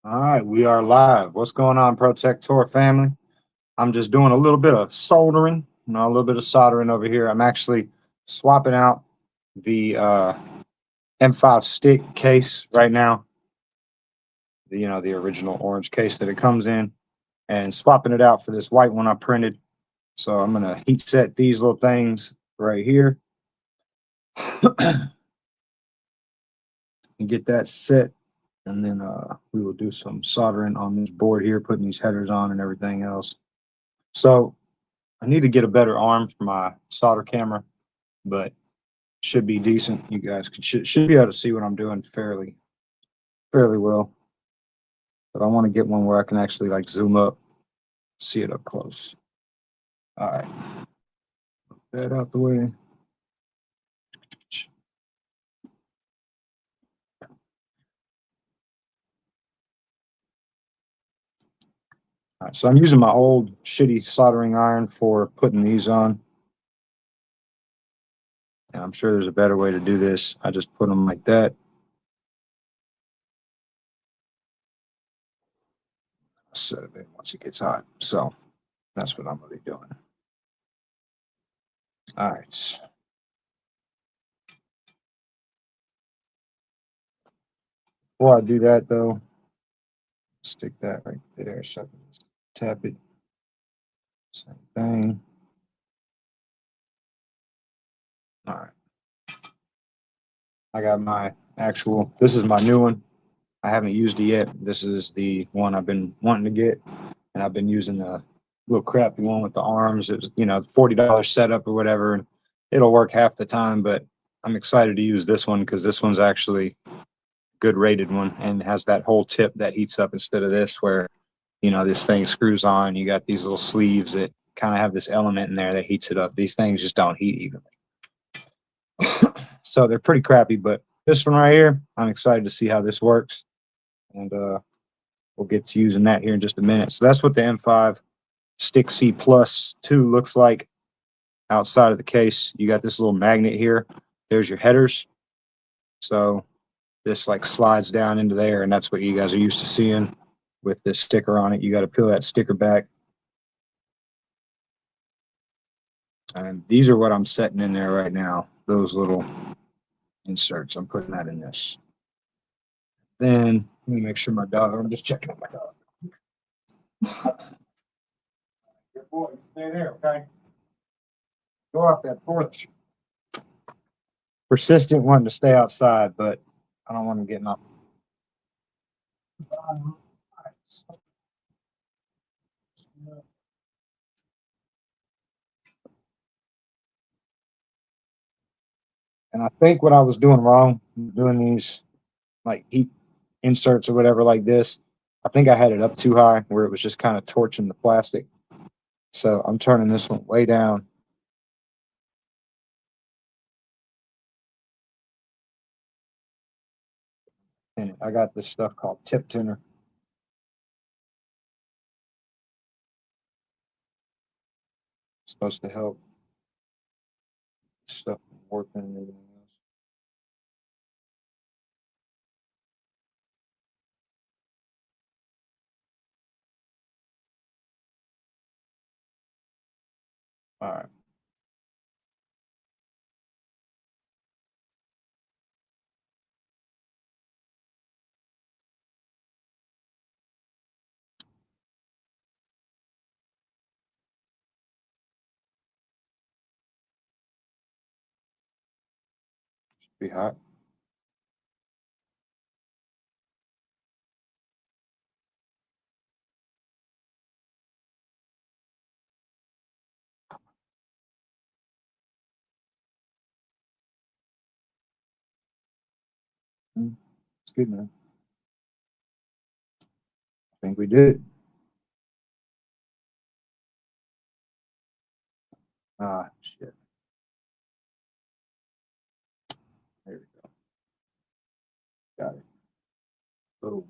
All right, we are live. What's going on, Protector family? I'm just doing a little bit of soldering, a little bit of soldering over here. I'm actually swapping out the M5 stick case right now. The original orange case that it comes in, and swapping it out for this white one I printed. So I'm gonna heat set these little things right here and get that set. And then we will do some soldering on this board here, putting these headers on and everything else. So I need to get a better arm for my solder camera, but should be decent. You guys should be able to see what I'm doing fairly well. But I want to get one where I can actually like zoom up, see it up close. All right, put that out the way. All right, so I'm using my old shitty soldering iron for putting these on. And I'm sure there's a better way to do this. I just put them like that. Set it in once it gets hot. So that's what I'm going to be doing. All right. Before I do that, though, stick that right there. So I can just tap it. Same thing. All right. I got my this is my new one. I haven't used it yet. This is the one I've been wanting to get. And I've been using the little crappy one with the arms. It was, $40 setup or whatever. And it'll work half the time, but I'm excited to use this one because this one's actually a good rated one and has that whole tip that heats up instead of this where, this thing screws on. You got these little sleeves that kind of have this element in there that heats it up. These things just don't heat evenly. So they're pretty crappy, but this one right here, I'm excited to see how this works. And we'll get to using that here in just a minute. So that's what the M5 Stick C Plus 2 looks like outside of the case. You got this little magnet here. There's your headers. So this like slides down into there, and that's what you guys are used to seeing with this sticker on it. You got to peel that sticker back. And these are what I'm setting in there right now. Those little inserts. I'm putting that in this. Then let me make sure my dog. I'm just checking on my dog. Good boy, stay there, okay? Go off that porch. Persistent wanting to stay outside, but I don't want him getting up. And I think what I was doing wrong, doing these like heat inserts or whatever like this, I think I had it up too high where it was just kind of torching the plastic. So I'm turning this one way down. And I got this stuff called tip tinner. It's supposed to help stuff working and everything else. All right. Should be hot. It's good, man. I think we did. Ah, shit. There we go. Got it. Boom.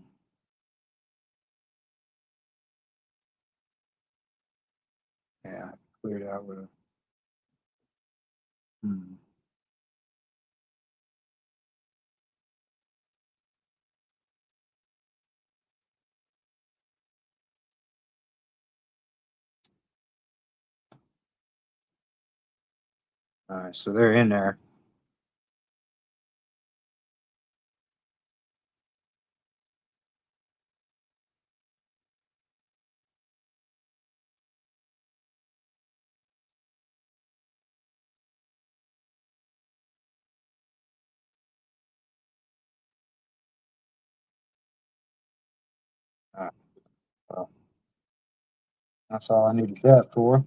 Yeah, cleared out with a. All right, so they're in there. All right, well, that's all I needed that for.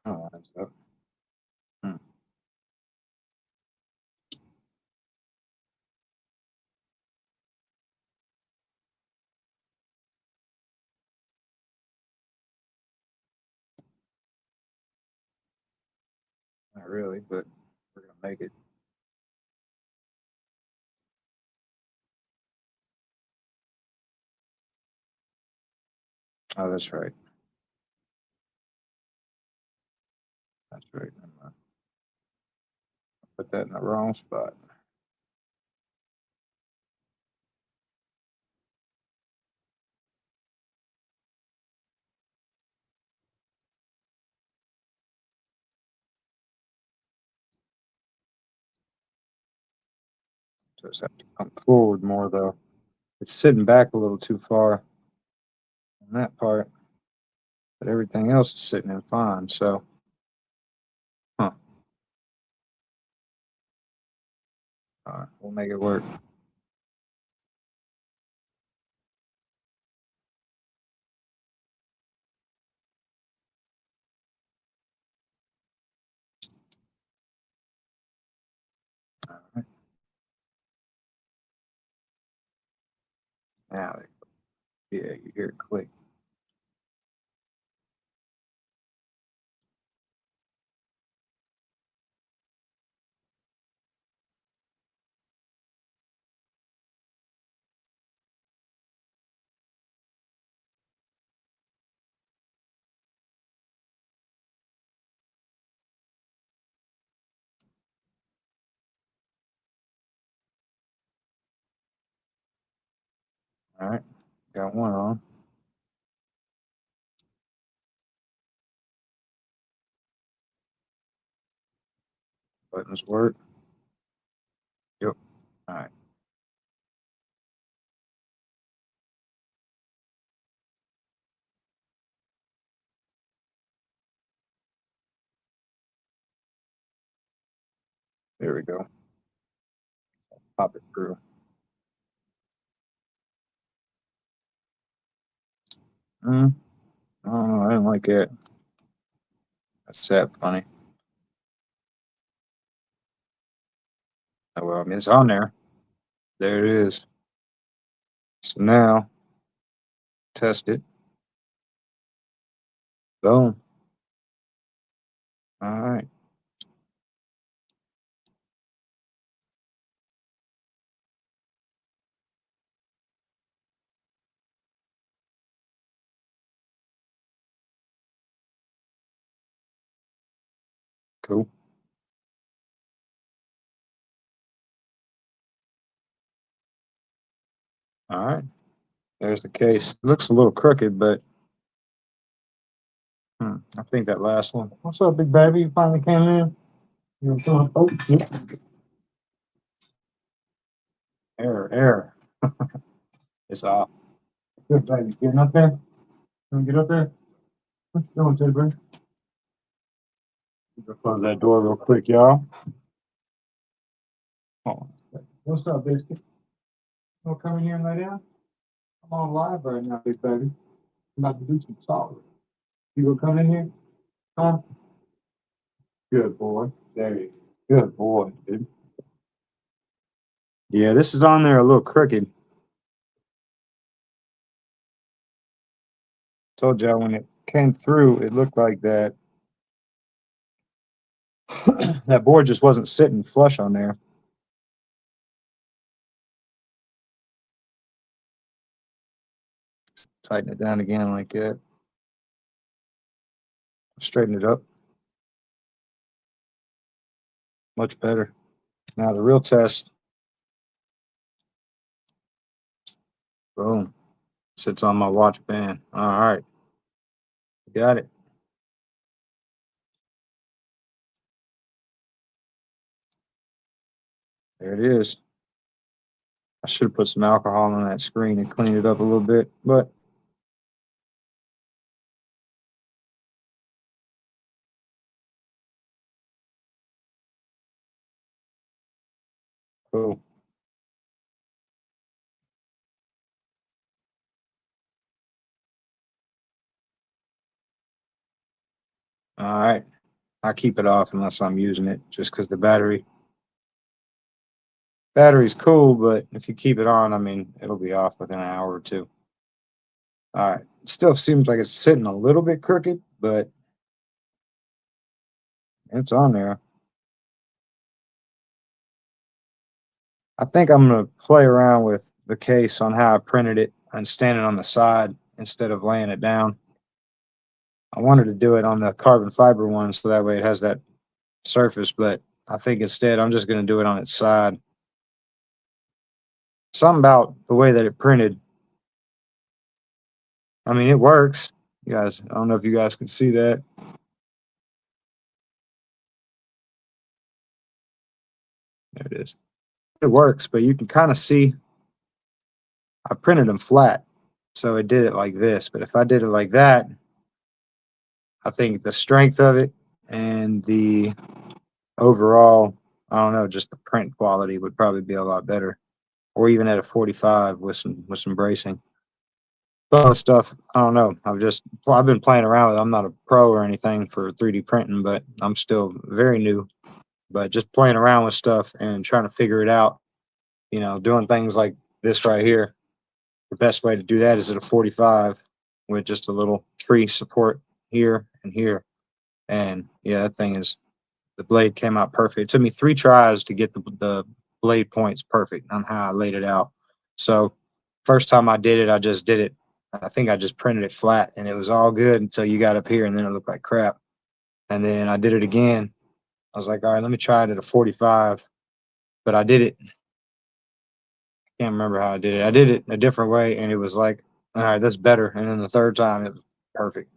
Oh, that's up. Hmm. Not really, but we're gonna make it. Oh, that's right. That's right. I'm gonna put that in the wrong spot. Just have to come forward more though. It's sitting back a little too far on that part, but everything else is sitting in fine. So, huh? All right, we'll make it work. All right. Now, yeah, you hear it click. All right, got one on. Buttons work. Yep. All right. There we go. Pop it through. I don't know. I didn't like it. That's that funny. Oh, well, I mean, it's on there. There it is. So now, test it. Boom. All right. Cool. All right. There's the case. Looks a little crooked, but I think that last one. What's up, big baby? You finally came in? You were feeling, oh, yeah. Error. It's off. Good baby. Getting up there? Can we get up there? What you doing, Teddy Bear? Close that door real quick, y'all. Oh. What's up, biscuit? You want to come in here and lay down? I'm on live right now, big baby. I'm about to do some soldering. You gonna come in here? Huh? Good boy. There you go. Good boy, dude. Yeah, this is on there a little crooked. Told y'all when it came through, it looked like that. That board just wasn't sitting flush on there. Tighten it down again like that. Straighten it up. Much better. Now the real test. Boom. Sits on my watch band. All right. Got it. There it is. I should have put some alcohol on that screen and cleaned it up a little bit, but cool. All right. I keep it off unless I'm using it, just because the battery's cool, but if you keep it on, I mean, it'll be off within an hour or two. All right. It still seems like it's sitting a little bit crooked, but it's on there. I think I'm going to play around with the case on how I printed it and standing on the side instead of laying it down. I wanted to do it on the carbon fiber one so that way it has that surface, but I think instead I'm just going to do it on its side. Something about the way that it printed. I mean, it works. You guys, I don't know if you guys can see that. There it is. It works, but you can kind of see I printed them flat. So it did it like this. But if I did it like that, I think the strength of it and the overall, I don't know, just the print quality would probably be a lot better. Or even at a 45 with some bracing. Some stuff, I don't know. I've been playing around with it. I'm not a pro or anything for 3D printing, but I'm still very new. But just playing around with stuff and trying to figure it out, you know, doing things like this right here. The best way to do that is at a 45 with just a little tree support here and here. And yeah, that thing is, the blade came out perfect. It took me 3 tries to get the blade points perfect on how I laid it out. So first time I did it, I just did it. I think I just printed it flat and it was all good until you got up here and then it looked like crap. And then I did it again. I was like, all right, let me try it at a 45. But I did it. I can't remember how I did it. I did it a different way and it was like, all right, that's better. And then the third time it was perfect.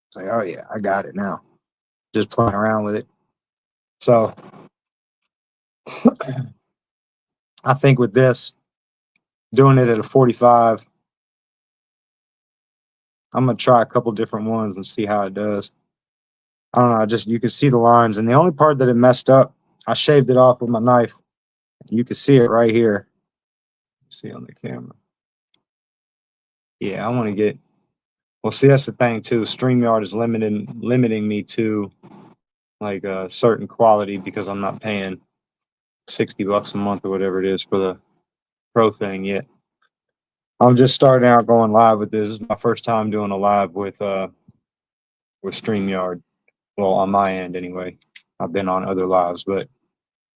It's like, oh yeah, I got it now. Just playing around with it. So I think with this, doing it at a 45, I'm going to try a couple different ones and see how it does. I don't know. You can see the lines. And the only part that it messed up, I shaved it off with my knife. You can see it right here. See on the camera. Yeah, I want to get, well, see, that's the thing too. Streamyard is limiting me to like a certain quality because I'm not paying $60 a month or whatever it is for the pro thing yet. I'm just starting out going live with this. This is my first time doing a live with Streamyard. Well, on my end anyway. I've been on other lives, but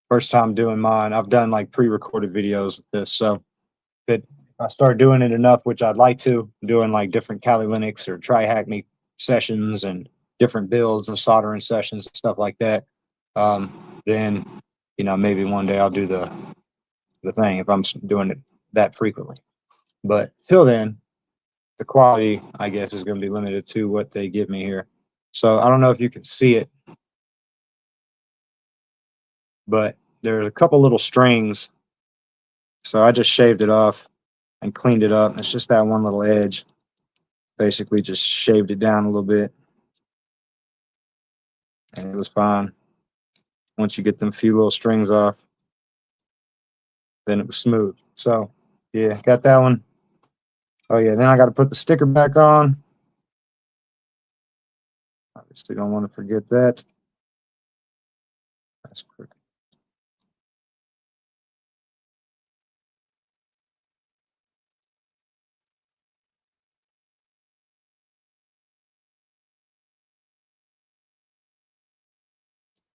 first time doing mine. I've done like pre-recorded videos with this. So if I start doing it enough, which I'd like to, doing like different Kali Linux or Tri-Hack Me sessions and different builds and soldering sessions and stuff like that, then, you know, maybe one day I'll do the thing if I'm doing it that frequently. But till then, the quality, I guess, is going to be limited to what they give me here. So I don't know if you can see it, but there's a couple little strings. So I just shaved it off and cleaned it up. It's just that one little edge. Basically just shaved it down a little bit. And it was fine. Once you get them few little strings off, then it was smooth. So yeah, got that one. Oh yeah, then I got to put the sticker back on. Obviously don't want to forget that. That's quick.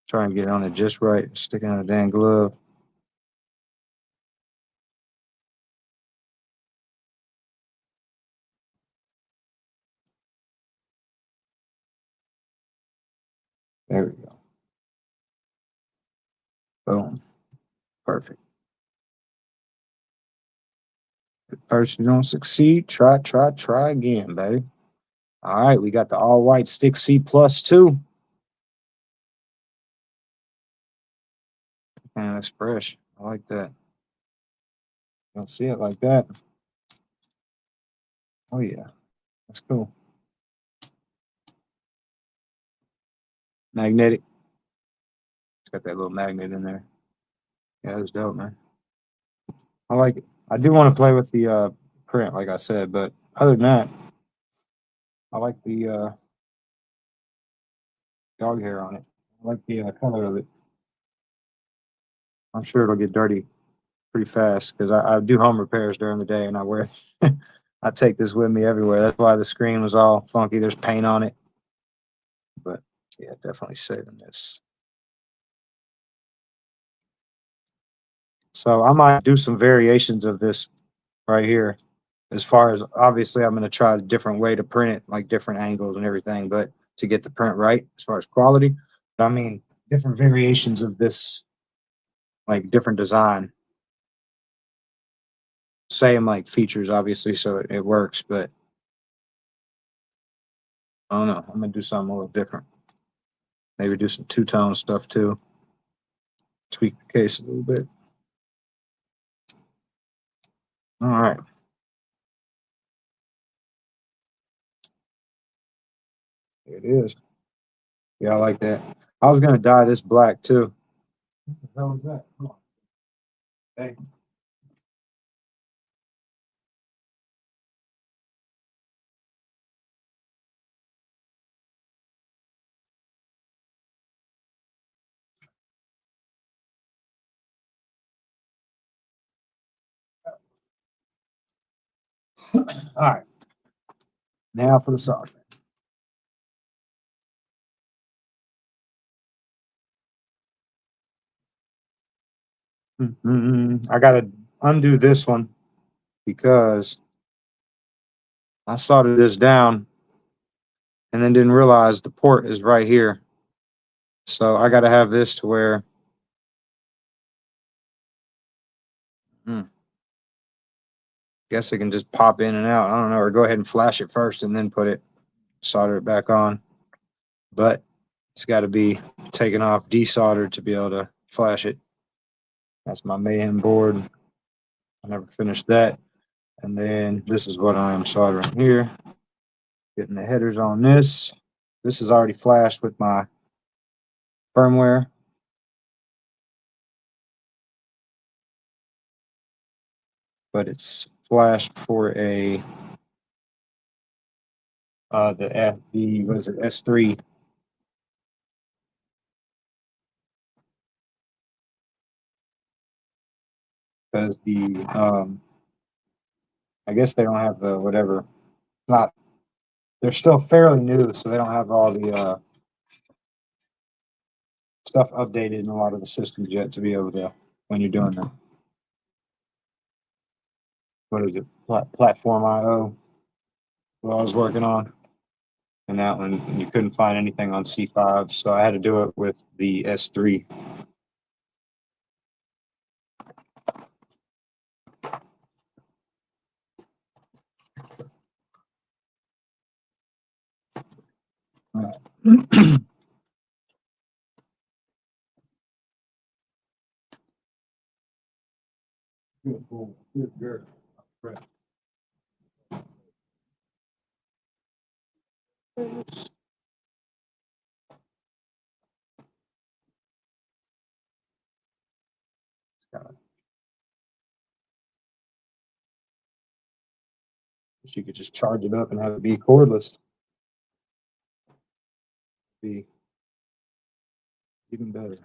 Try and get it on there just right. Stick it in a dang glove. There we go. Boom. Perfect. If first you don't succeed, try again, baby. All right, we got the all white stick C+2. Man, that's fresh. I like that. Don't see it like that. Oh yeah, that's cool. Magnetic. It's got that little magnet in there. Yeah, that's dope, man. I like it. I do want to play with the print, like I said, but other than that, I like the dog hair on it. I like the color of it. I'm sure it'll get dirty pretty fast because I do home repairs during the day and I wear I take this with me everywhere. That's why the screen was all funky. There's paint on it. But yeah, definitely saving this. So I might do some variations of this right here. As far as obviously, I'm going to try a different way to print it, like different angles and everything, but to get the print right as far as quality. But I mean, different variations of this, like different design. Same like features, obviously, so it works, but I don't know. I'm going to do something a little different. Maybe do some two-tone stuff too. Tweak the case a little bit. All right. There it is. Yeah, I like that. I was gonna dye this black too. What the hell is that? Come on. Hey. All right. Now for the sauce. I gotta undo this one because I soldered this down and then didn't realize the port is right here. So I gotta have this to where guess it can just pop in and out. I don't know, or go ahead and flash it first and then put it, solder it back on. But it's got to be taken off, desoldered to be able to flash it. That's my mayhem board. I never finished that. And then this is what I am soldering here. Getting the headers on this. This is already flashed with my firmware. But it's flashed for a the what is it, S3. Because the I guess they don't have the whatever. Not they're still fairly new, so they don't have all the stuff updated in a lot of the systems yet to be able to when you're doing the what is it, platform IO, what I was working on. And that one, you couldn't find anything on C5, so I had to do it with the S3. Good girl. Right. So you could just charge it up and have it be cordless. Be even better.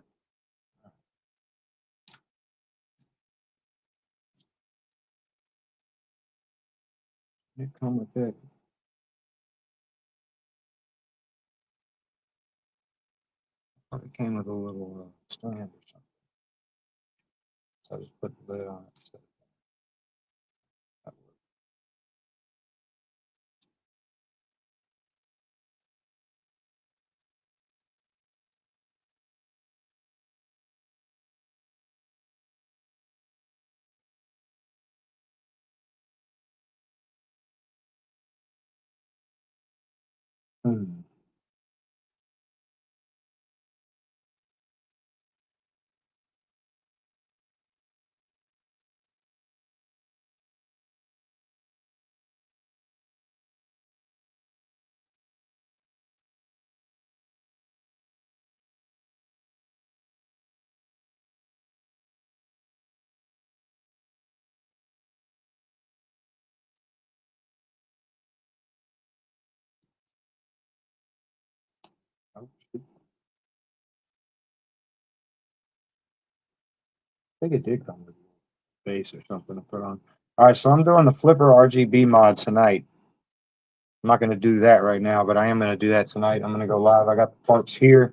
It come with that. It came with a little stand or something. So I just put the lid on it. Hmm. Oh, shoot. I think it did come with a base or something to put on. All right, so I'm doing the Flipper RGB mod tonight. I'm not going to do that right now, but I am going to do that tonight. I'm going to go live. I got the parts here.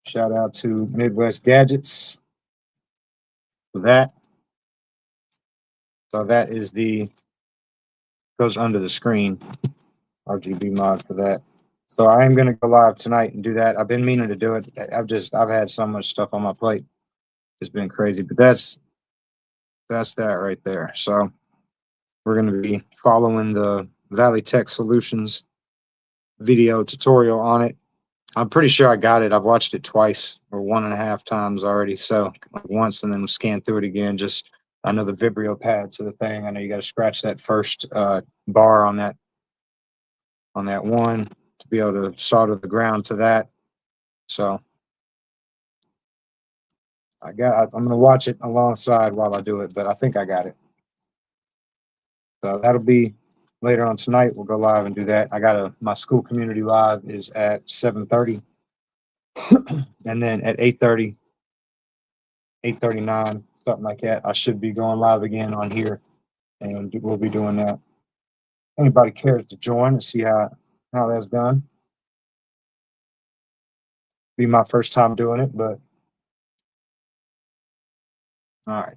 Shout out to Midwest Gadgets for that. So that is the goes under the screen RGB mod for that. So I am going to go live tonight and do that. I've been meaning to do it. I've had so much stuff on my plate. It's been crazy, but that's that right there. So we're going to be following the Valley Tech Solutions video tutorial on it. I'm pretty sure I got it. I've watched it twice or 1.5 times already. So like once and then scan through it again. Just I know the Vibrio pads are the thing. I know you got to scratch that first bar on that one to be able to solder the ground to that. So I'm going to watch it alongside while I do it, but I think I got it. So that'll be later on tonight. We'll go live and do that. My school community live is at 7:30, and then at 8:30, 8:39, something like that. I should be going live again on here, and we'll be doing that. Anybody cares to join and see how that's done? Be my first time doing it, but all right.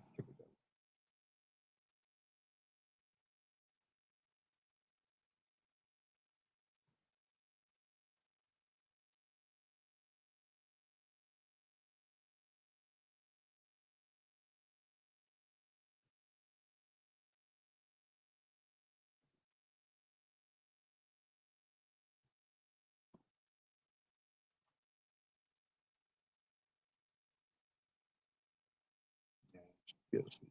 Feels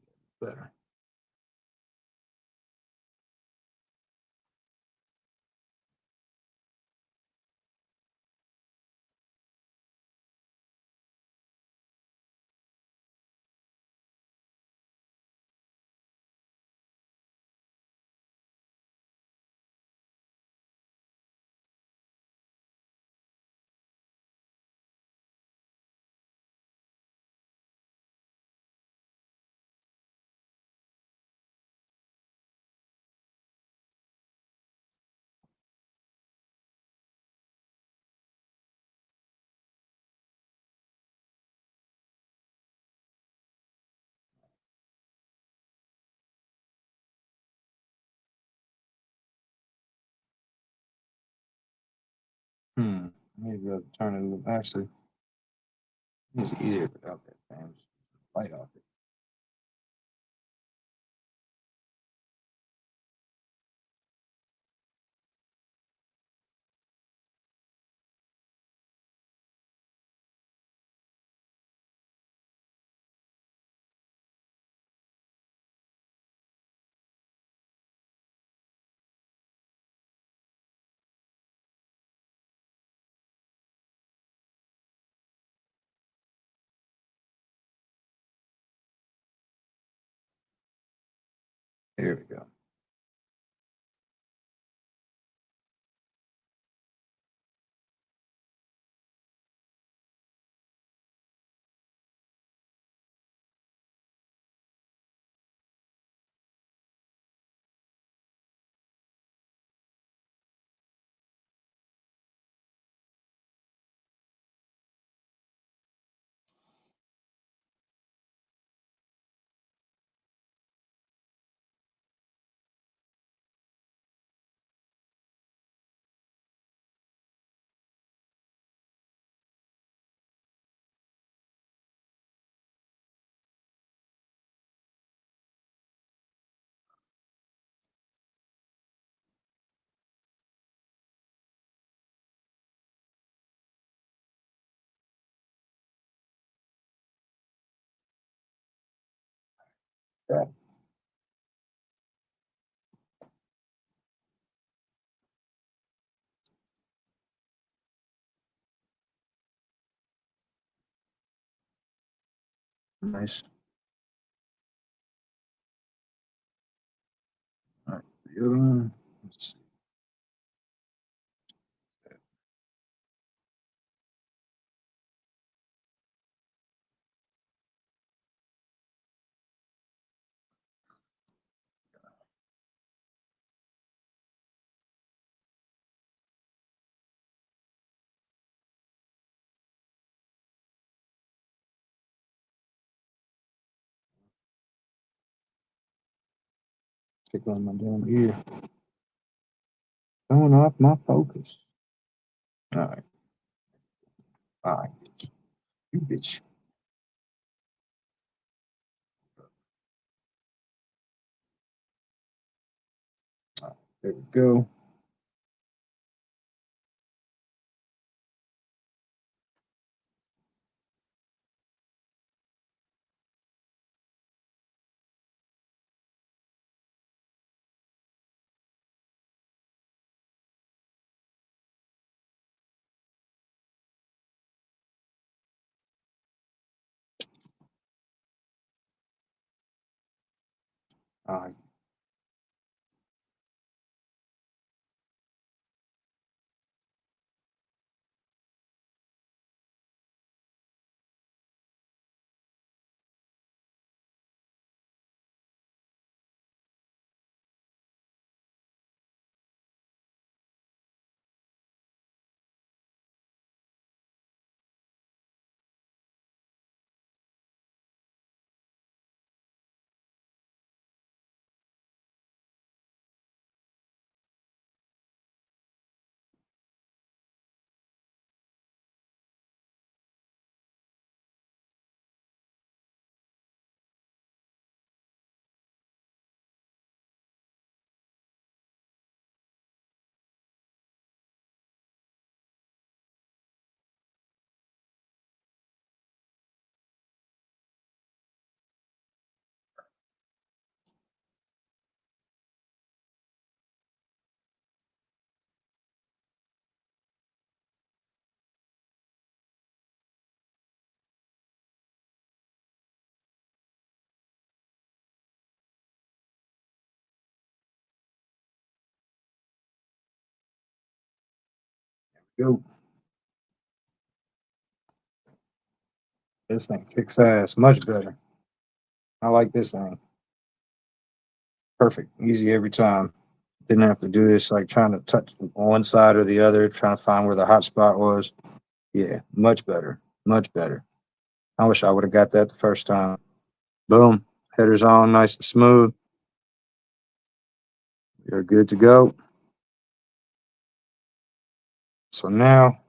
better. Maybe I'll turn it a little. Actually, it's easier without that damn light off it. Here we go. that. Nice. All right, the other one. Let's see. Check on my damn ear. Going off my focus. All right. All right. You bitch. All right, there we go. All right. Go. This thing kicks ass. Much better. I like this thing. Perfect. Easy every time. Didn't have to do this like trying to touch one side or the other, trying to find where the hot spot was. Yeah, much better. Much better. I wish I would have got that the first time. Boom. Headers on, nice and smooth. You're good to go. So now,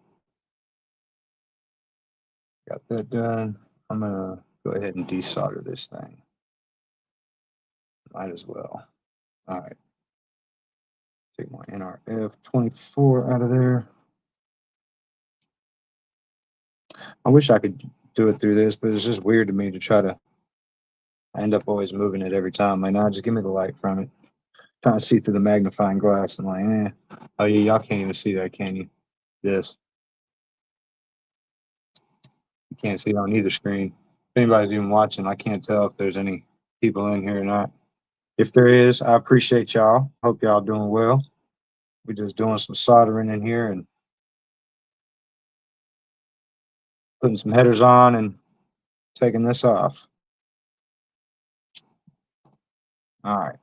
got that done. I'm gonna go ahead and desolder this thing. Might as well. All right. Take my NRF24 out of there. I wish I could do it through this, but it's just weird to me to try to. I end up always moving it every time. Like, nah, just give me the light from it. Trying to see through the magnifying glass and like, oh yeah, y'all can't even see that, can you? This. You can't see it on either screen. If anybody's even watching, I can't tell if there's any people in here or not. If there is, I appreciate y'all. Hope y'all doing well. We're just doing some soldering in here and putting some headers on and taking this off. All right.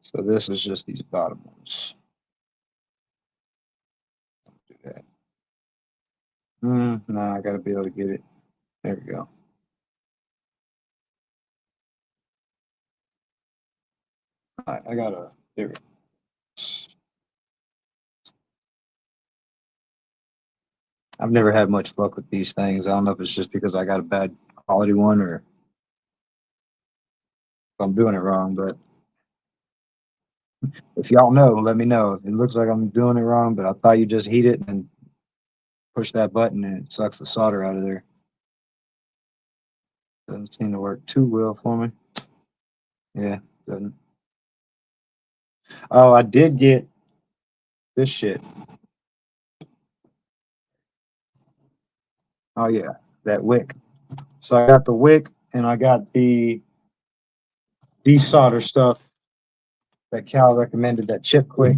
So this is just these bottom ones. Do that. No, I gotta be able to get it. There we go. All right, I gotta. There we go. I've never had much luck with these things. I don't know if it's just because I got a bad quality one or if I'm doing it wrong, but if y'all know, let me know. It looks like I'm doing it wrong, but I thought you just heat it and push that button and it sucks the solder out of there. Doesn't seem to work too well for me. Yeah, doesn't. Oh, I did get this shit. Oh yeah, that wick. So I got the wick and I got the desolder stuff that Cal recommended, that chip quick.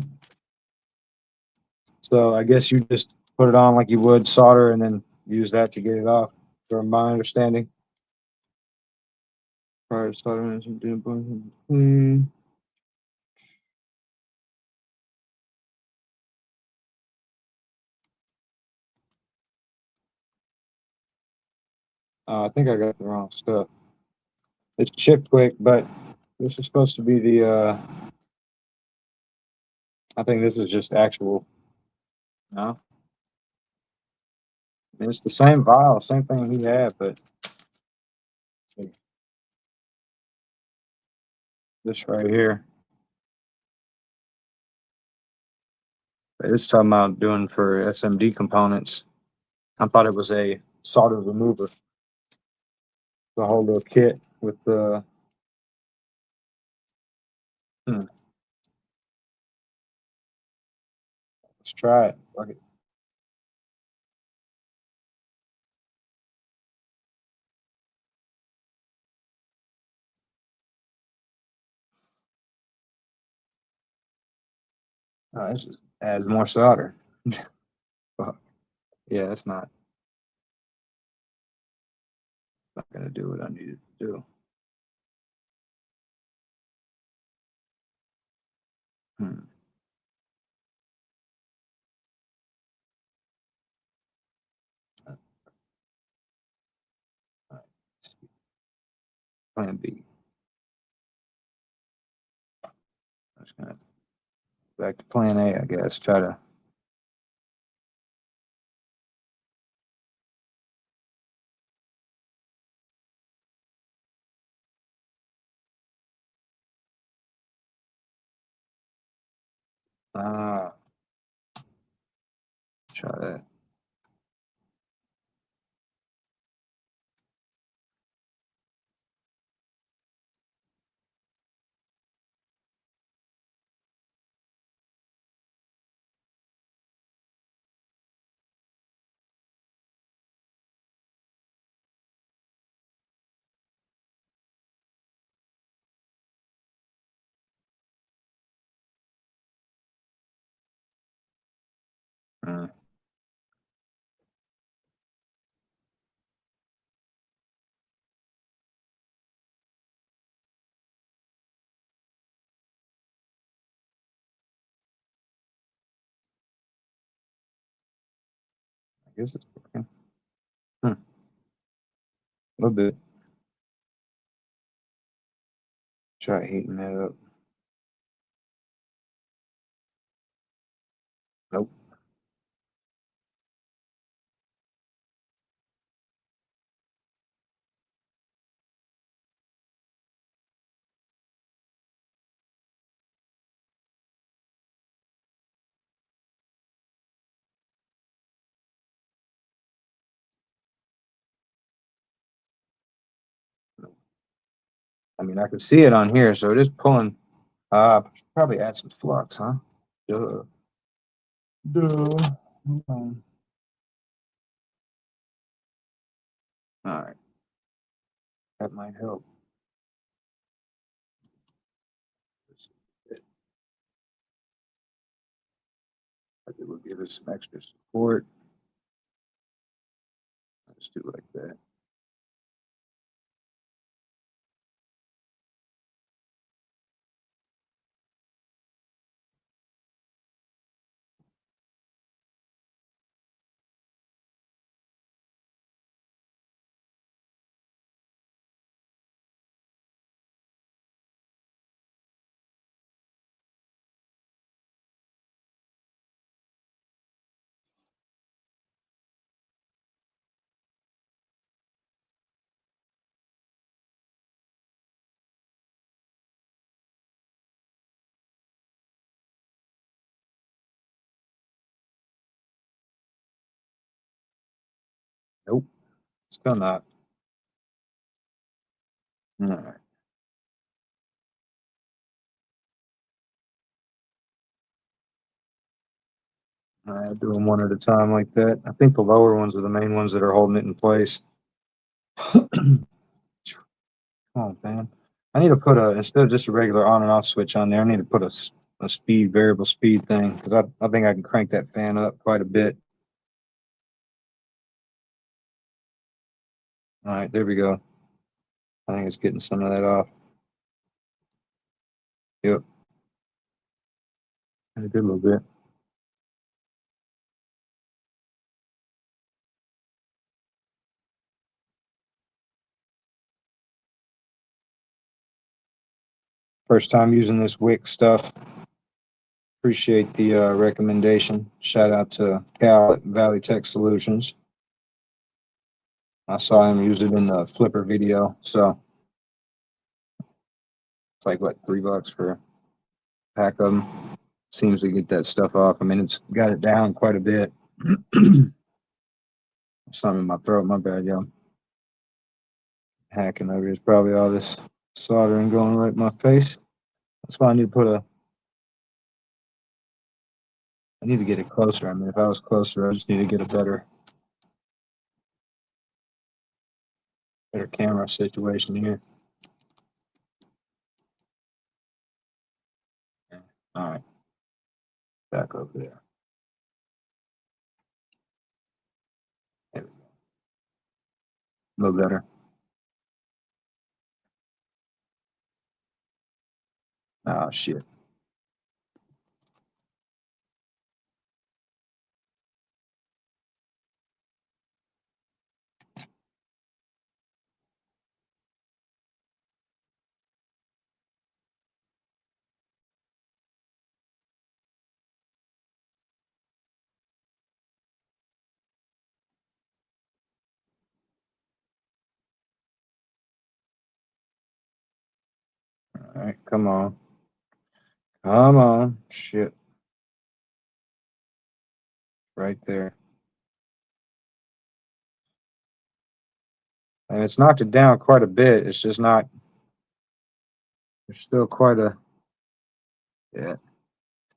So I guess you just put it on like you would solder and then use that to get it off, from my understanding. Prior to soldering, I think I got the wrong stuff. It's chip quick, but this is supposed to be the I think this is just actual. No, I mean, it's the same vial, same thing he had, but this right here. It's talking about doing for SMD components. I thought it was a solder remover. The whole little kit with the. Let's try it. Fuck it. It just adds more solder. Fuck. Yeah, it's not gonna do what I needed to do. Hmm. All right. Plan B. I'm just gonna back to plan A, I guess. Try to. Ah, try that. Hmm. I guess it's working. A little bit. Try heating that up. Nope. I mean, I can see it on here, so it is pulling. Probably add some flux, huh? Duh. Duh. All right, that might help. It will give us some extra support. Let's do it like that. Nope, still not. All right. Do them one at a time like that. I think the lower ones are the main ones that are holding it in place. Come on, man. I need to put instead of just a regular on and off switch on there, I need to put a speed, variable speed thing, because I think I can crank that fan up quite a bit. All right, there we go. I think it's getting some of that off. Yep. A good little bit. First time using this wick stuff. Appreciate the recommendation. Shout out to Cal at Valley Tech Solutions. I saw him use it in the flipper video. So it's like, what, $3 for a pack of them? Seems to get that stuff off. I mean, it's got it down quite a bit. Something in my throat. My bad, y'all. Hacking over here is probably all this soldering going right in my face. That's why I need to put I need to get it closer. I mean, if I was closer, I just need to get a better camera situation here. All right. Back over there. There we go. A little better. Oh, shit. All right, come on. Come on. Shit. Right there. And it's knocked it down quite a bit. It's just not, there's still quite a, yeah.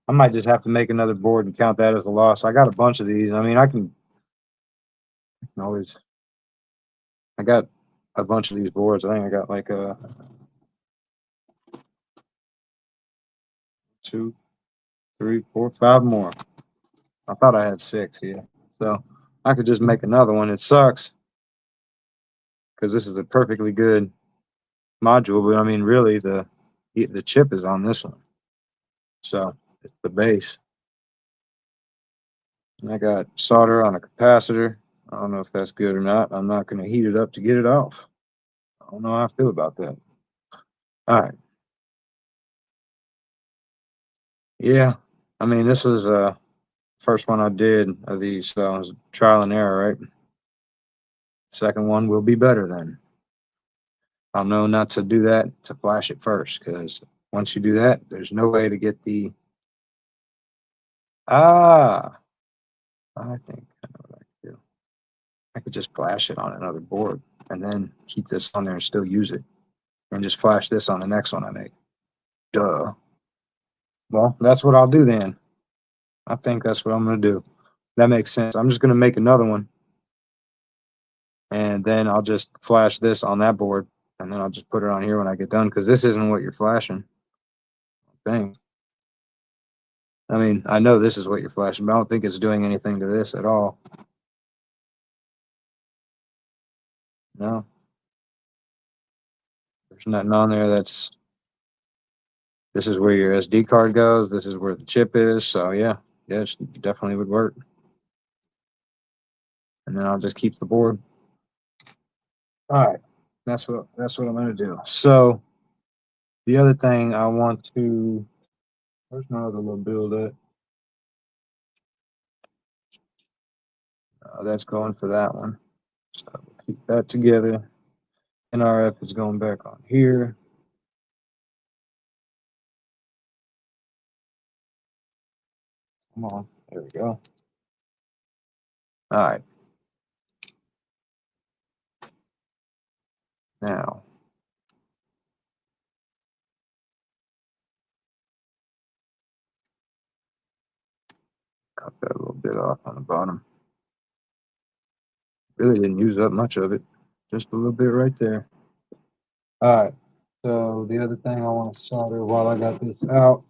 I might just have to make another board and count that as a loss. I got a bunch of these. I mean, I can always, I got a bunch of these boards. I think I got like 2, 3, 4, 5 more. I thought I had 6 here. So I could just make another one. It sucks because this is a perfectly good module, but I mean, really, the chip is on this one. So it's the base. And I got solder on a capacitor. I don't know if that's good or not. I'm not going to heat it up to get it off. I don't know how I feel about that. All right. Yeah. I mean, this was first one I did of these, so it was trial and error, right? Second one will be better then. I'll know not to do that, to flash it first, because once you do that, there's no way to get the I think I know what I could do. I could just flash it on another board and then keep this on there and still use it, and just flash this on the next one I make. Duh. Well, that's what I'll do then. I think that's what I'm going to do. That makes sense. I'm just going to make another one, and then I'll just flash this on that board, and then I'll just put it on here when I get done, because this isn't what you're flashing. Dang. I mean, I know this is what you're flashing, but I don't think it's doing anything to this at all. No. There's nothing on there that's, this is where your SD card goes. This is where the chip is. So yeah, it definitely would work. And then I'll just keep the board. All right. That's what I'm going to do. So the other thing I want to, where's my other little build at? That's going for that one. So we'll keep that together. NRF is going back on here. Come on. There we go. All right. Now, Cut that a little bit off on the bottom. Really didn't use up much of it. Just a little bit right there. All right. So the other thing I want to solder while I got this out.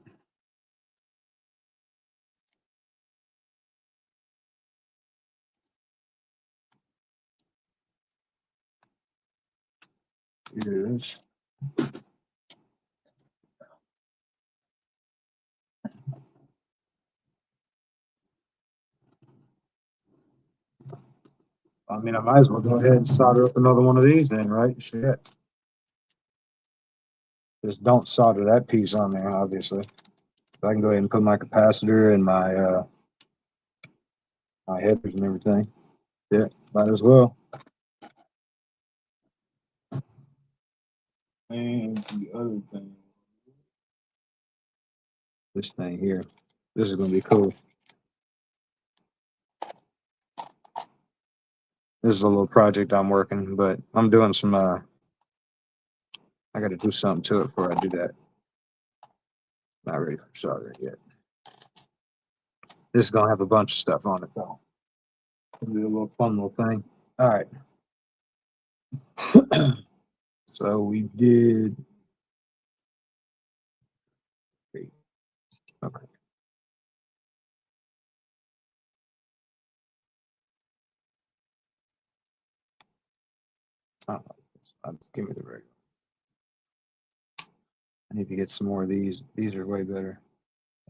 Is I mean, I might as well go ahead and solder up another one of these then, right? Shit. Just don't solder that piece on there, obviously. So I can go ahead and put my capacitor and my my headers and everything. Yeah, might as well. And the other thing, this thing here, this is going to be cool. This is a little project I'm working, but I'm doing some, I got to do something to it before I do that. Not ready for soldering yet. This is going to have a bunch of stuff on it, though. It'll be a little fun little thing. All right. So we did. Okay. I'll just give me the regular. I need to get some more of these. These are way better.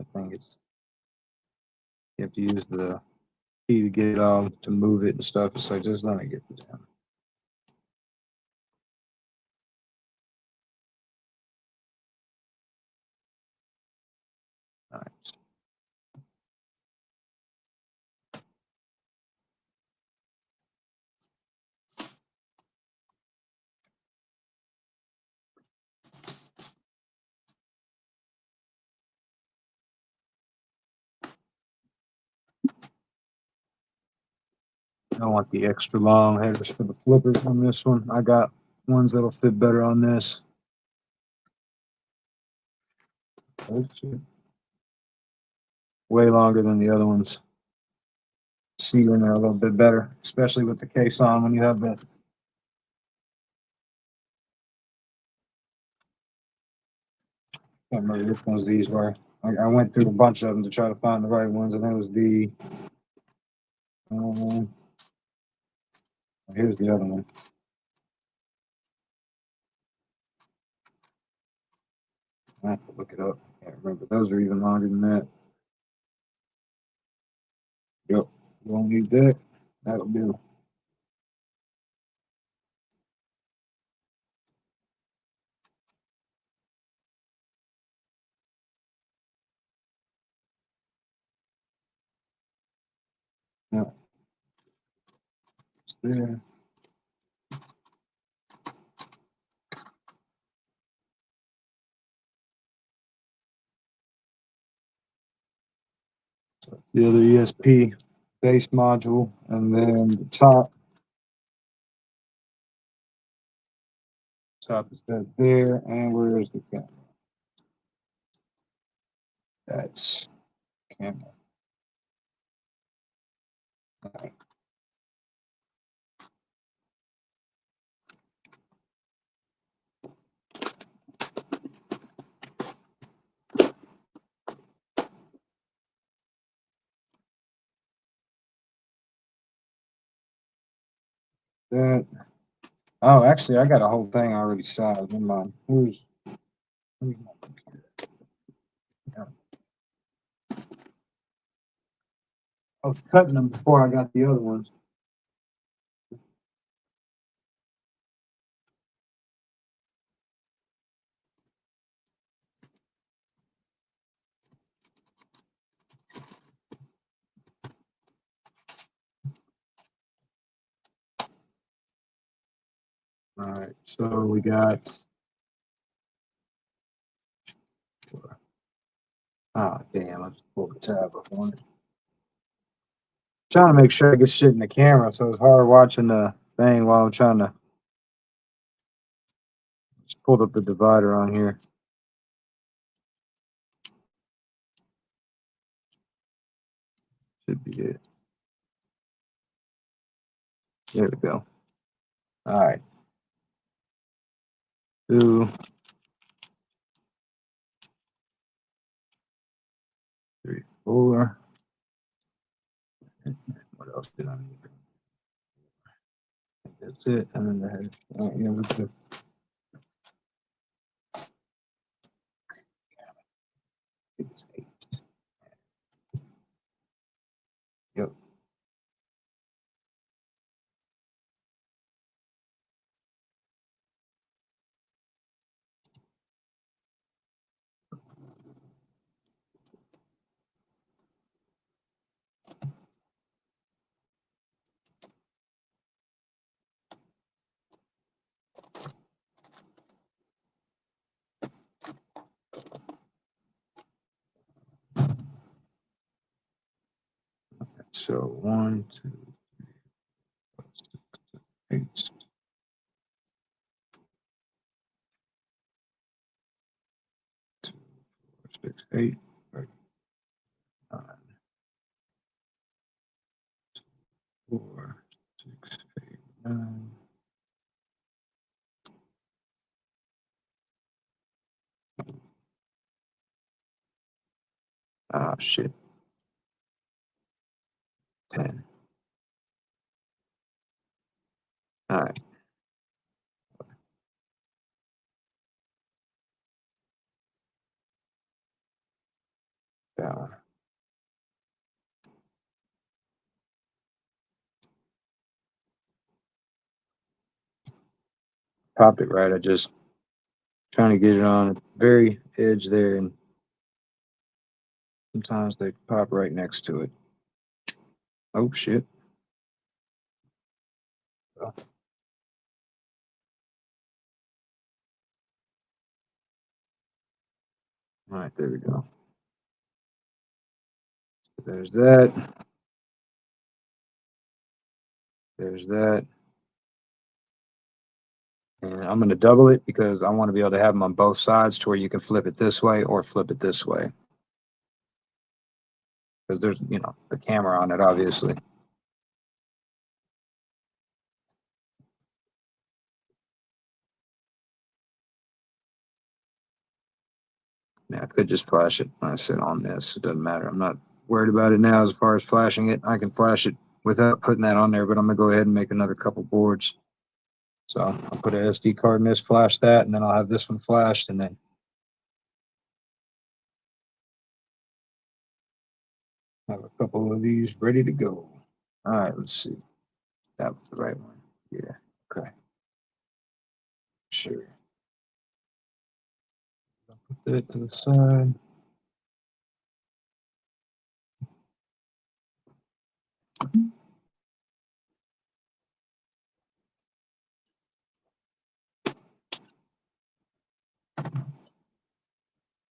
I think it's, you have to use the key to get it all, to move it and stuff. It's like, just let me get this down. All right. I want the extra long headers for the flippers on this one. I got ones that'll fit better on this. Way longer than the other ones. Sealing are a little bit better, especially with the case on when you have that. I can't remember which ones these were. I went through a bunch of them to try to find the right ones. I think it was the. Here's the other one. I have to look it up. I can't remember. Those are even longer than that. Yep. You won't need that. That'll do. Yep. It's there. So that's the other ESP base module, and then the top is that there, and where is the camera? That's camera. All right. That. Oh, actually, I got a whole thing already sized. Never mind. Who's my computer? Yeah. I was cutting them before I got the other ones. All right, so we got. Oh, damn, I just pulled the tab up on it. Trying to make sure I get shit in the camera, so it's hard watching the thing while I'm trying to. Just pulled up the divider on here. Should be it. There we go. All right. 2, 3, 4. What else did I need? That's it. And then yeah, we're good. It's 8. Yep. So 1, 2, 3, 4, 6, 8. 2, 4, 6, 8. 9, 4, 6, 8, 9. Ah, shit. 10. All right. That one. Popped it right. I just trying to get it on the very edge there, and sometimes they pop right next to it. Oh shit. Oh. All right, there we go. So there's that. There's that. And I'm going to double it because I want to be able to have them on both sides to where you can flip it this way or flip it this way. Because there's, you know, the camera on it, obviously. Now, I could just flash it when I sit on this. It doesn't matter. I'm not worried about it now as far as flashing it. I can flash it without putting that on there, but I'm going to go ahead and make another couple boards. So I'll put an SD card in this, flash that, and then I'll have this one flashed, and then have a couple of these ready to go. All right, let's see. That was the right one. Yeah, okay. Sure. I'll put that to the side.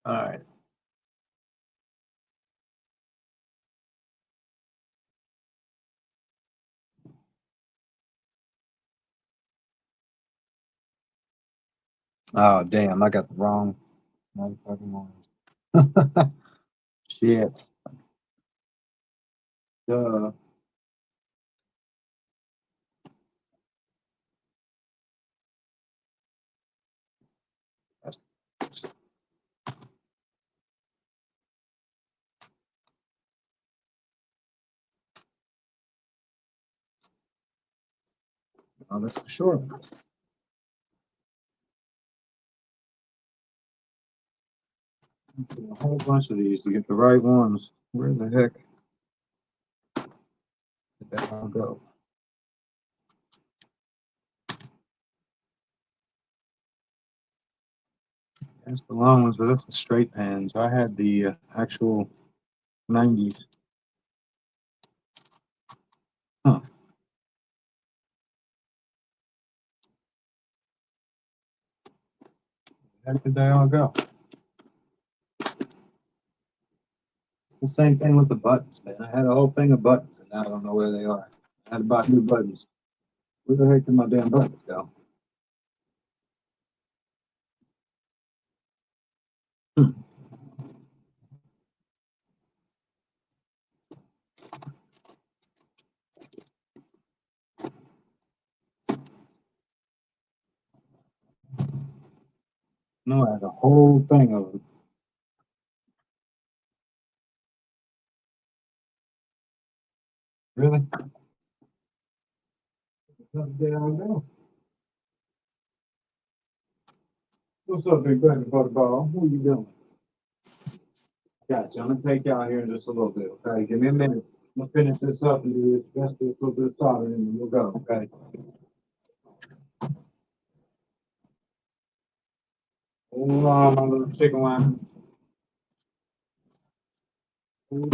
All right. Oh, damn, I got the wrong motherfucking ones. Shit. Duh. That's, oh, that's the short one. A whole bunch of these to get the right ones. Where the heck did that all go? That's the long ones, but that's the straight pans. I had the actual 90s. Huh. Where did they all go? It's the same thing with the buttons, man. I had a whole thing of buttons, and now I don't know where they are. I had to buy new buttons. Where the heck did my damn buttons go? No, I had a whole thing of it. Really? What's up, big baby butterball? What are you doing? Gotcha. I'm gonna take you out here in just a little bit. Okay, give me a minute. I'm gonna finish this up and do this. Let's do a little bit of soldering and then we'll go. Okay. Hold on, my little chicken wine. All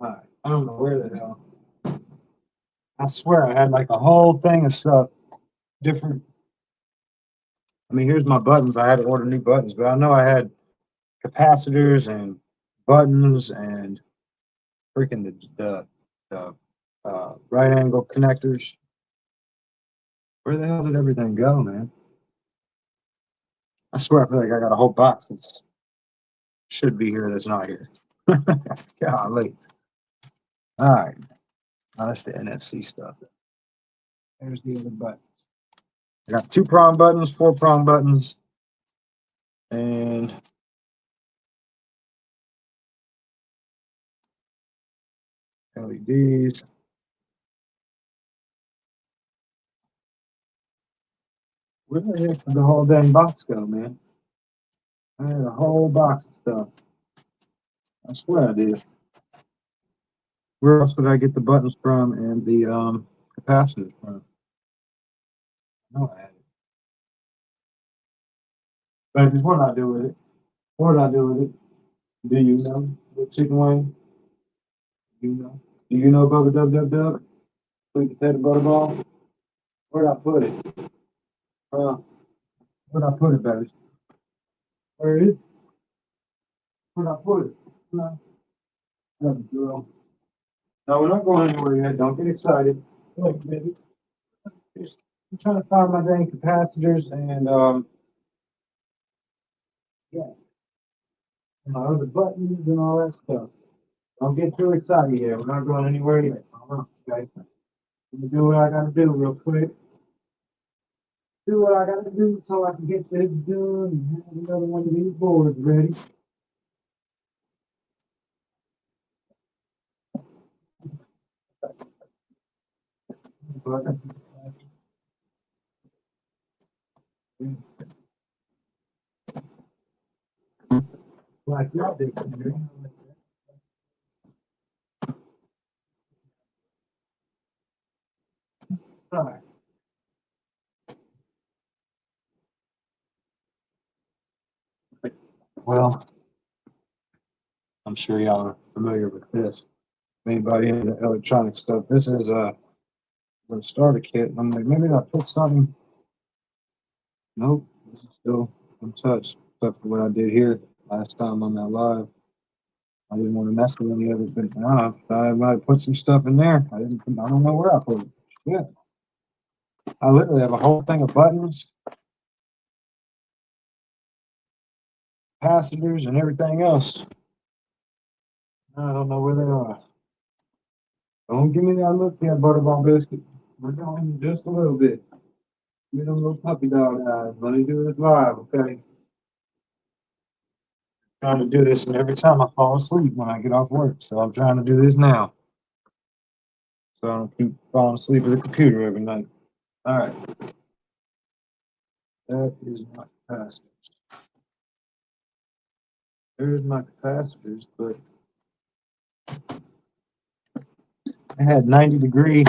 right. I don't know where the hell. I swear I had like a whole thing of stuff different. I mean, here's my buttons. I had to order new buttons, but I know I had capacitors and buttons and freaking the right angle connectors. Where the hell did everything go, man? I swear I feel like I got a whole box that's should be here that's not here. Golly. All right. Now that's the NFC stuff. There's the other buttons. I got 2-prong buttons, 4-prong buttons, and LEDs. Where the heck did the whole dang box go, man? I had a whole box of stuff. I swear I did. Where else would I get the buttons from and the capacitors from? No, I had it. Baby, what did I do with it? What did I do with it? Do you know? The chicken wing? Do you know? Do you know Bubba Dub Dub Dub? Sweet potato butterball? Where'd I put it? Where'd I put it, baby? Where is it? Where'd I put it? No. Good girl. No, we're not going anywhere yet. Don't get excited. Wait, baby. I'm trying to find my dang capacitors and yeah, and my other buttons and all that stuff. Don't get too excited here. We're not going anywhere yet. Okay. Let me do what I gotta do real quick. Do what I gotta do so I can get this done and have another one of these boards ready. Like y'all did. All right. Well, I'm sure y'all are familiar with this. Anybody in the electronic stuff, this is a starter kit. I'm like, maybe I put something. Nope, this is still untouched, except for what I did here last time on that live. I didn't want to mess with any of it, but I thought I might put some stuff in there. I don't know where I put it. Yeah, I literally have a whole thing of buttons, capacitors, and everything else. I don't know where they are. Don't give me that look there, Butterball Biscuit. We're going just a little bit. Give me them little puppy dog eyes. Let me do this live, okay? Trying to do this, and every time I fall asleep when I get off work. So I'm trying to do this now. So I don't keep falling asleep at the computer every night. All right. That is my capacitors. There's my capacitors, but I had 90-degree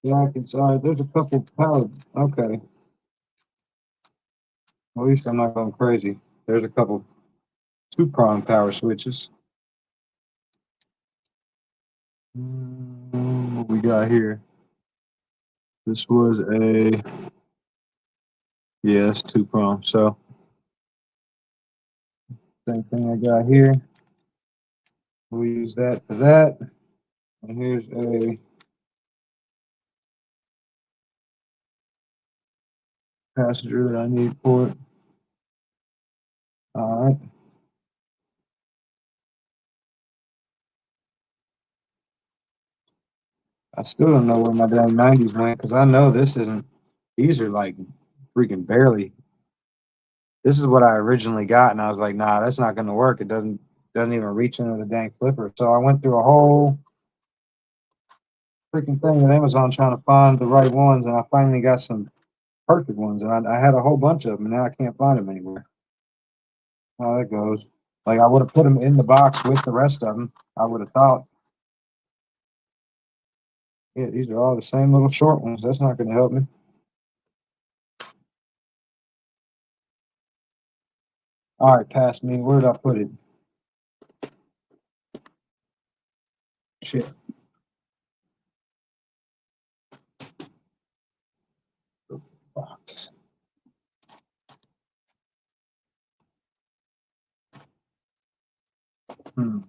black inside. There's a couple power. Okay. At least I'm not going crazy. There's a couple 2-prong power switches. What we got here? This was a, yeah, it's 2-prong. So same thing I got here. We'll use that for that. And here's a capacitor that I need for it. All right. I still don't know where my damn 90s went because I know this isn't These are like freaking barely. This is what I originally got, and I was like, nah, that's not going to work. It doesn't even reach into the dang flipper. So I went through a whole freaking thing at Amazon trying to find the right ones, and I finally got some perfect ones, and I had a whole bunch of them, and now I can't find them anywhere. How that goes. Like I would have put them in the box with the rest of them. I would have thought. Yeah, these are all the same little short ones. That's not going to help me. All right, pass me. Where did I put it? Shit. Box. Hmm.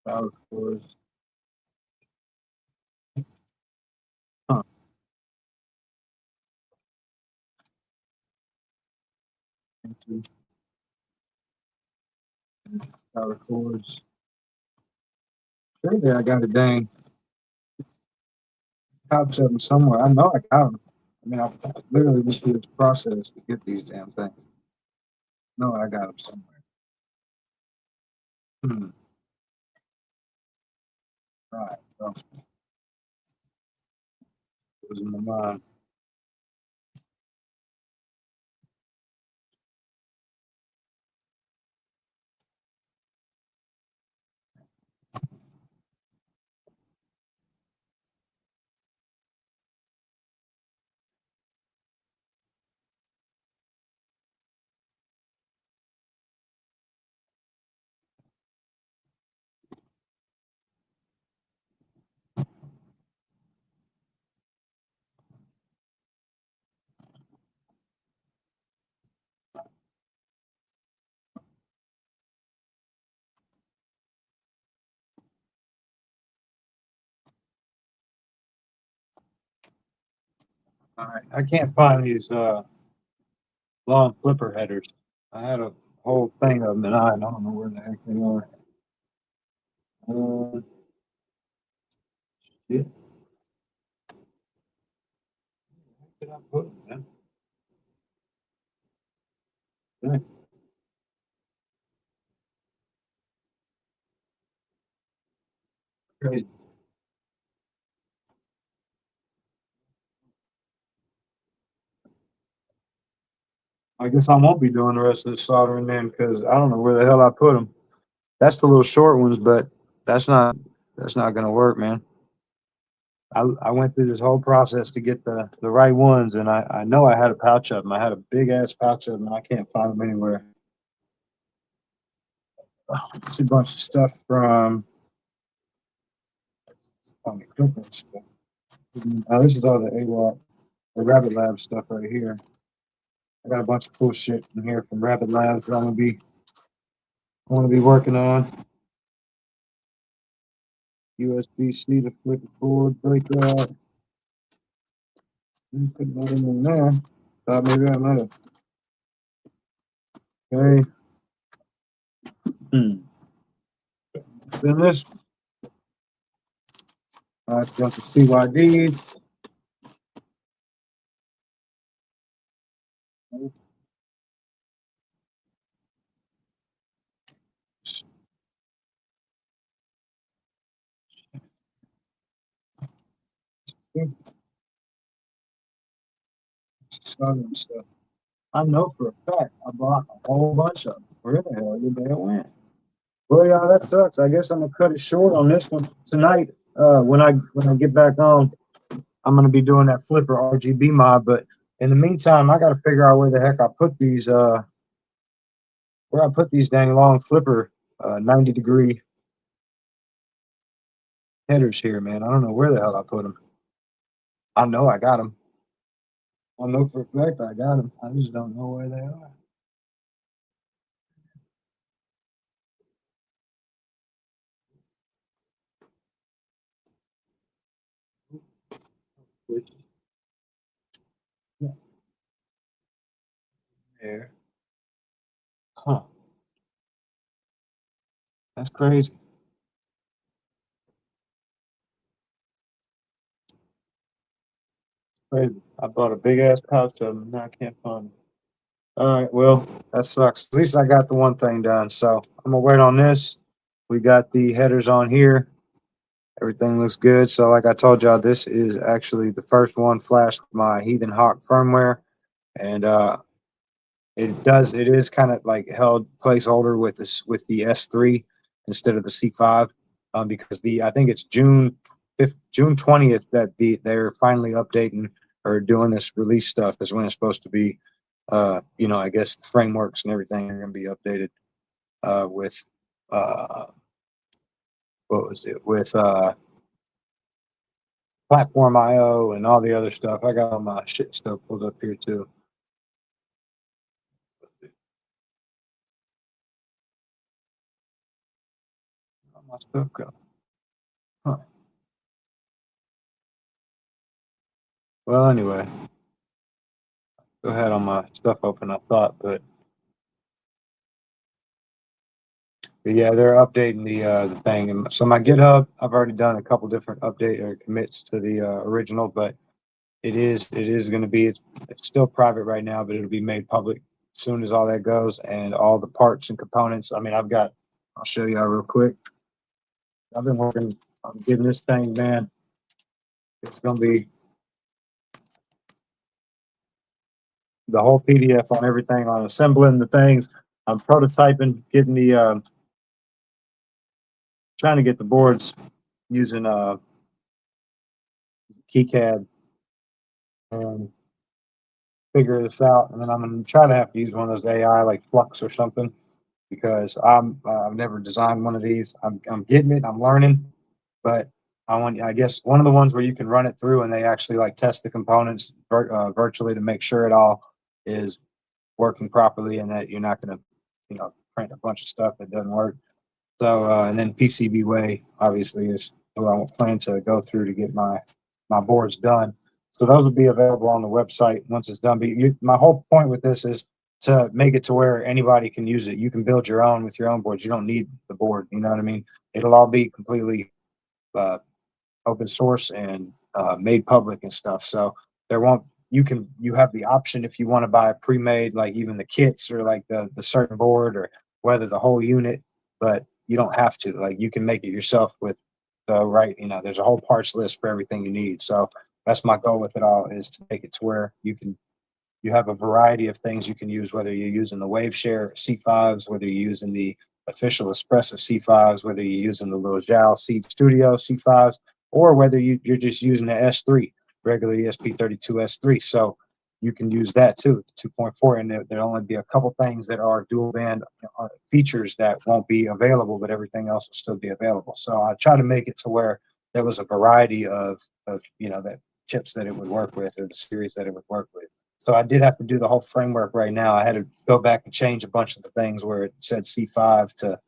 Power cords. Huh. Power cords. Surely I got a dang pouch of them somewhere. I know I got them. I mean, I literally went through this process to get these damn things. No, I got them somewhere. Hmm. Right. Well, it was in my mind. All right. I can't find these long flipper headers. I had a whole thing of them, and I don't know where the heck they are. Shit. Where did I put them, man? Crazy. I guess I won't be doing the rest of the soldering then because I don't know where the hell I put them. That's the little short ones, but that's not that's not gonna work, man. I went through this whole process to get the right ones, and I know I had a pouch of them. I had a big ass pouch of them, and I can't find them anywhere. It's a bunch of stuff from stuff. This is all the AWOT, the Rabbit Lab stuff right here. I got a bunch of cool shit in here from Rabbit Labs that I want to be working on. USB-C to flip a cord, break that. Put that in there. Thought maybe I might have. Okay. Then this, a bunch of CYD. Southern stuff. I know for a fact I bought a whole bunch of them. Where the hell did they went? Well, yeah, that sucks. I guess I'm gonna cut it short on this one tonight. When I get back on, I'm gonna be doing that flipper RGB mod. But in the meantime, I gotta figure out where the heck I put these. Where I put these dang long flipper 90-degree headers here, man. I don't know where the hell I put them. I know I got them. I know for a fact I got them. I just don't know where they are. Which there. Huh. That's crazy. Crazy. I bought a big ass pouch of them. Now I can't find them. All right. Well, that sucks. At least I got the one thing done. So I'm gonna wait on this. We got the headers on here. Everything looks good. So like I told y'all, this is actually the first one flashed with my Heathen Hawk firmware. And it is kind of like held placeholder with this with the S3 instead of the C5, because I think it's June 20th that they're finally updating or doing this release stuff is when it's supposed to be. I guess the frameworks and everything are going to be updated with what was it with platform IO and all the other stuff. I got all my shit stuff pulled up here too. All my stuff go. Huh. Well, anyway, go ahead on my stuff open. I thought, but yeah, they're updating the thing. And so my GitHub, I've already done a couple different update or commits to the original, but it is going to be it's still private right now, but it'll be made public as soon as all that goes and all the parts and components. I mean, I'll show you real quick. I've been working on getting this thing, man. It's going to be the whole PDF on everything, on assembling the things. I'm prototyping, getting the trying to get the boards using KiCad and figure this out. And then I'm gonna try to have to use one of those AI like Flux or something because I've never designed one of these. I'm getting it. I'm learning, but I guess one of the ones where you can run it through and they actually like test the components virtually to make sure it all is working properly and that you're not going to print a bunch of stuff that doesn't work. So and then PCB way obviously is who I plan to go through to get my boards done. So those will be available on the website once it's done. But my whole point with this is to make it to where anybody can use it. You can build your own with your own boards. You don't need the board. You know what I mean? It'll all be completely open source and made public and stuff. So there won't you have the option if you want to buy a pre-made like even the kits or like the certain board or whether the whole unit, but you don't have to. Like you can make it yourself with the right. There's a whole parts list for everything you need. So that's my goal with it all is to make it to where you have a variety of things you can use, whether you're using the WaveShare C5s, whether you're using the official Espresso C5s, whether you're using the little Zhao C Studio C5s, or whether you're just using the S3, regular ESP32 S3. So you can use that too, 2.4, and there'll only be a couple things that are dual band features that won't be available, but everything else will still be available. So I try to make it to where there was a variety of that chips that it would work with or the series that it would work with. So I did have to do the whole framework right now. I had to go back and change a bunch of the things where it said C5 to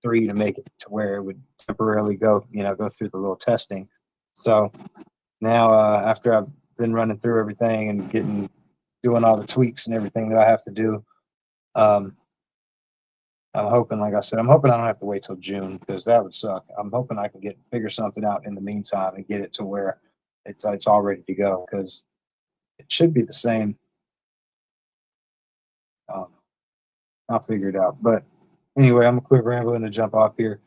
3 to make it to where it would temporarily go through the little testing. So now after I've been running through everything and doing all the tweaks and everything that I have to do, I'm hoping, like I said, I don't have to wait till June because that would suck. I'm hoping I can figure something out in the meantime and get it to where it's all ready to go because it should be the same. I'll figure it out. But anyway, I'm gonna quit rambling and jump off here.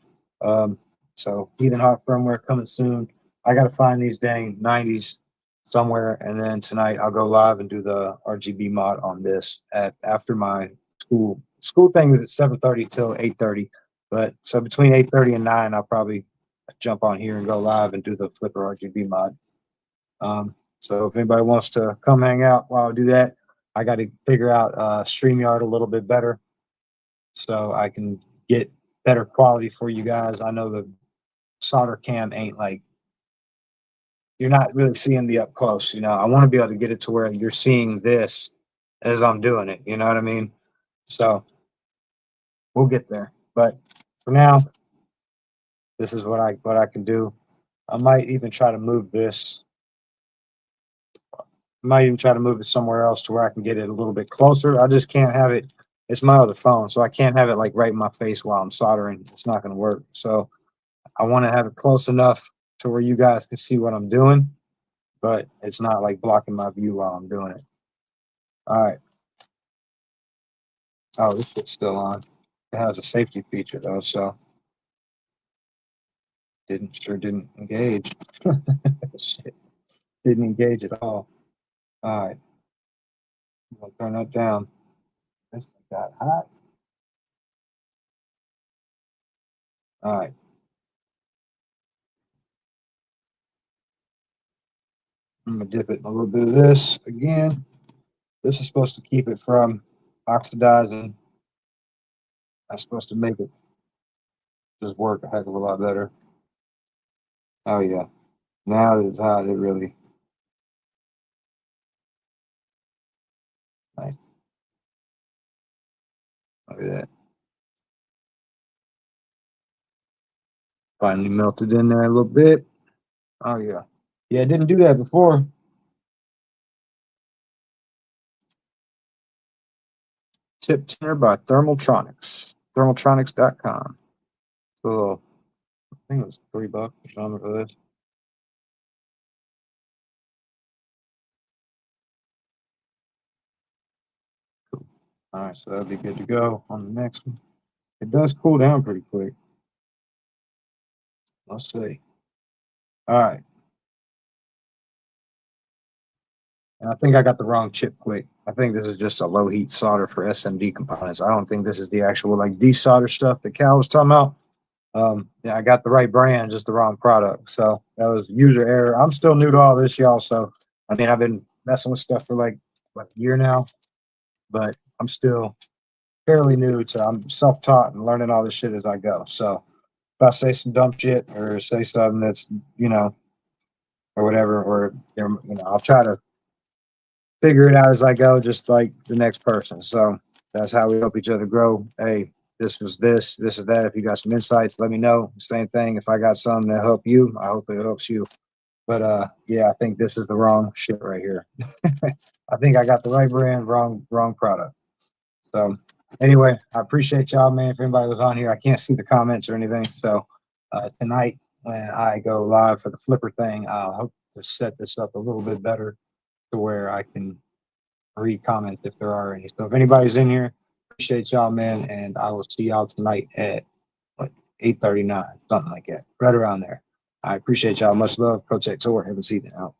So Heathen Hawk firmware coming soon. I gotta find these dang 90s somewhere, and then tonight I'll go live and do the RGB mod on this after my school thing is at 7:30 till 8:30. But so between 8:30 and 9, I'll probably jump on here and go live and do the Flipper RGB mod. So if anybody wants to come hang out while I do that, I got to figure out Streamyard a little bit better so I can get better quality for you guys. I know the solder cam ain't like, you're not really seeing the up close. I want to be able to get it to where you're seeing this as I'm doing it. You know what I mean? So we'll get there. But for now, this is what I can do. I might even try to move this might even try to move it somewhere else to where I can get it a little bit closer. I just can't have it. It's my other phone, so I can't have it like right in my face while I'm soldering. It's not going to work. So I want to have it close enough to where you guys can see what I'm doing, but it's not like blocking my view while I'm doing it. All right. Oh, this shit's still on. It has a safety feature though, so didn't engage. Shit. Didn't engage at all. All right. I'm gonna turn that down. This got hot. All right. I'm gonna dip it in a little bit of this again. This is supposed to keep it from oxidizing. That's supposed to make it just work a heck of a lot better. Oh yeah. Now that it's hot, it really nice. Look at that. Finally melted in there a little bit. Oh yeah. Yeah, it didn't do that before. Tip tenor by thermaltronics.com. So I think it was $3 or something for this. Cool. All right, so that'll be good to go on the next one. It does cool down pretty quick. Let's see. All right. And I think I got the wrong chip quick. I think this is just a low heat solder for SMD components. I don't think this is the actual like desolder stuff that Cal was talking about. Yeah, I got the right brand, just the wrong product. So that was user error. I'm still new to all this, y'all. So I mean, I've been messing with stuff for like what, a year now, but I'm still fairly new to. I'm self-taught and learning all this shit as I go. So if I say some dumb shit or say something that's or whatever, or I'll try to figure it out as I go, just like the next person. So that's how we help each other grow. Hey, this was this is that. If you got some insights, let me know. Same thing. If I got something that help you, I hope it helps you. But yeah, I think this is the wrong shit right here. I think I got the right brand, wrong product. So anyway, I appreciate y'all, man. If anybody was on here, I can't see the comments or anything. So tonight when I go live for the flipper thing, I'll hope to set this up a little bit better to where I can read comments if there are any. So if anybody's in here, appreciate y'all, man. And I will see y'all tonight at what 8:39, something like that, right around there. I appreciate y'all. Much love. Protect Tor. Haven't seen that out.